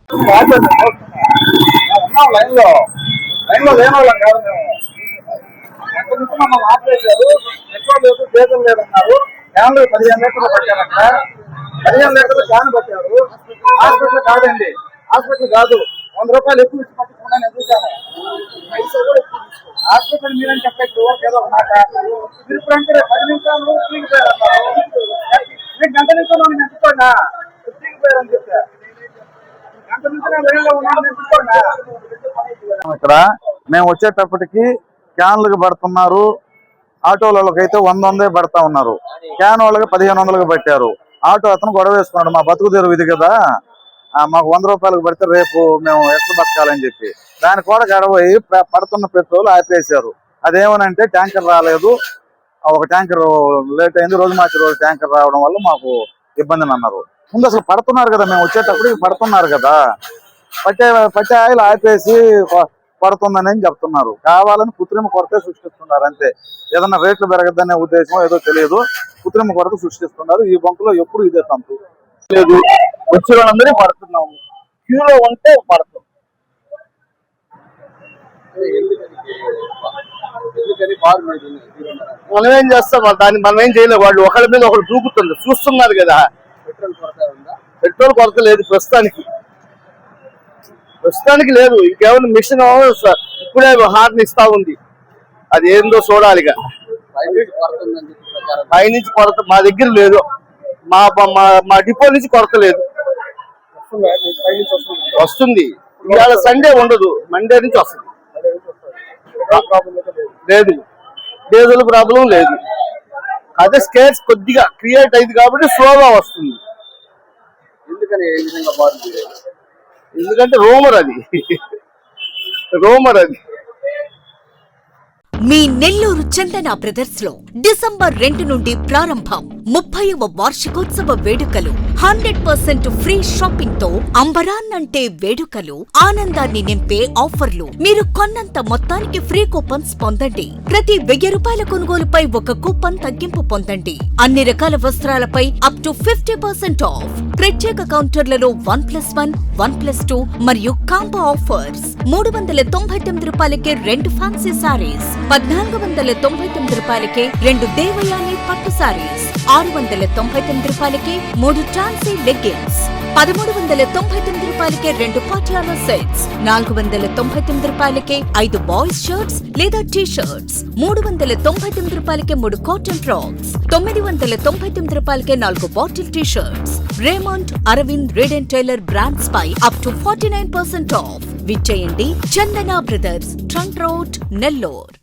Line లో లేని వాళ్ళం కాదు మేము. ఎంత నుంచి మమ్మల్ని ఆపేశారు. పెట్రోల్ లేదు, డీజిల్ లేదన్నారు. క్యాన్లు 15 లీటర్లు పట్టారంట. 15 లీటర్లు క్యాన్ పట్టారు. హాస్పిటల్ కాదండి, హాస్పిటల్ కాదు. 100 రూపాయలు ఎక్కువ ఇచ్చి పట్టుకున్నా నేను చూశాను. హాస్పిటల్ మీరని చెప్పేసి ఎవరికి ఏదో ఒక మాట. మీరు ఇప్పుడు అంటే 10 నిమిషాలు తీగిపోయారన్నారు. నేను గంట నిమిషాలు నేను ఎంచుకోండా తీగిపోయారని చెప్పా. గంట నుంచి నేను లైన్లో ఉన్నాను ఎంచుకోండా. ఇక్కడ మేము వచ్చేటప్పటికి క్యాన్లకు పడుతున్నారు. ఆటోలకి అయితే 100 పడతా ఉన్నారు. క్యాన్ వాళ్ళకి 1500 పట్టారు. ఆటో అతను గొడవ వేసుకున్నాడు, మా బతుకు తెరువు ఇది కదా, మాకు 100 రూపాయలకు పడితే రేపు మేము ఎక్కడ బతకాలని చెప్పి దాని కూడా గడవయి పడుతున్న పెట్రోల్ ఆపేశారు. అదేమనంటే ట్యాంకర్ రాలేదు, ఒక ట్యాంకర్ లేట్ అయింది, రోజు మార్చి రోజు ట్యాంకర్ రావడం వల్ల మాకు ఇబ్బందిని అన్నారు. ముందు అసలు పడుతున్నారు కదా, మేము వచ్చేటప్పుడు పడుతున్నారు కదా, పట్టే ఆయిల్ ఆపేసి పడుతుందని చెప్తున్నారు. కావాలని కృత్రిమ కొరత సృష్టిస్తున్నారు అంతే. ఏదన్నా రేట్లు పెరగద్దనే ఉద్దేశం ఏదో తెలియదు, కృత్రిమ కొరత సృష్టిస్తున్నారు. ఈ బంకులో ఎప్పుడు ఇదే తంతు లేదు. వచ్చే వాళ్ళందరూ పడుతున్నాము, క్యూలో ఉంటే పడతాం. మనం ఏం చేస్తాం, దాన్ని మనం ఏం చేయలేము. వాళ్ళు ఒకరి మీద ఒకరు దూకుతుంది, చూస్తున్నారు కదా. పెట్రోల్ కొరత లేదు ప్రస్తుతానికి లేదు. ఇంకేమైనా మిషన్ ఇప్పుడే హార్న్ ఇస్తా ఉంది, అది ఏందో చూడాలిగా. పైనుంచి కొరత మా దగ్గర లేదు, మా డిపో నుంచి కొరత లేదు. వస్తుంది, ఇవాళ సండే ఉండదు, మండే నుంచి వస్తుంది. లేదు, డీజిల్ ప్రాబ్లం లేదు. అదే స్కేర్స్ కొద్దిగా క్రియేట్ అయింది కాబట్టి స్లోగా వస్తుంది. ఎందుకంటే రోమర్ అది. మీ నెల్లూరు చందన బ్రదర్స్ లో డిసెంబర్ 2 నుండి ప్రారంభం 30వ వార్షికోత్సవ వేడుకలు. 100% ఫ్రీ షాపింగ్ తో అంబరాన్నంటే వేడుకలు, ఆనందాన్ని నింపే ఆఫర్లు. మీరు కొన్నంత మొత్తానికి ఫ్రీ కూపన్స్ పొందండి. ప్రతి 1000 రూపాయల కొనుగోలుపై ఒక కూపన్ తగ్గింపు పొందండి. అన్ని రకాల వస్త్రాలపై అప్ టు 50% ఆఫ్. ప్రత్యేక కౌంటర్లలో 1+1, 1+2 మరియు కాంబో ఆఫర్స్. 399 రూపాయలకే 2 ఫ్యాన్సీ సారీస్, 1499 రూపాయలకే 2 దేవయాని పట్టు సారీస్, 699 రూపాయలకే 3 ట్రాన్సీ లెగ్గిన్స్, 1399 రూపాయలకే 2 పాటియాలా సెట్స్, 499 రూపాయలకే 5 బాయ్స్ షర్ట్స్ లేదా టీ షర్ట్స్, 399 రూపాయలకే 3 కాటన్ ఫ్రాక్స్, 999 రూపాయలకే 4 bottle T shirts. Raymond, Arvind, Reid and Taylor brands పై అప్ టు 49% ఆఫ్. విచ్చేయండి Chandana brothers, trunk road, Nellore.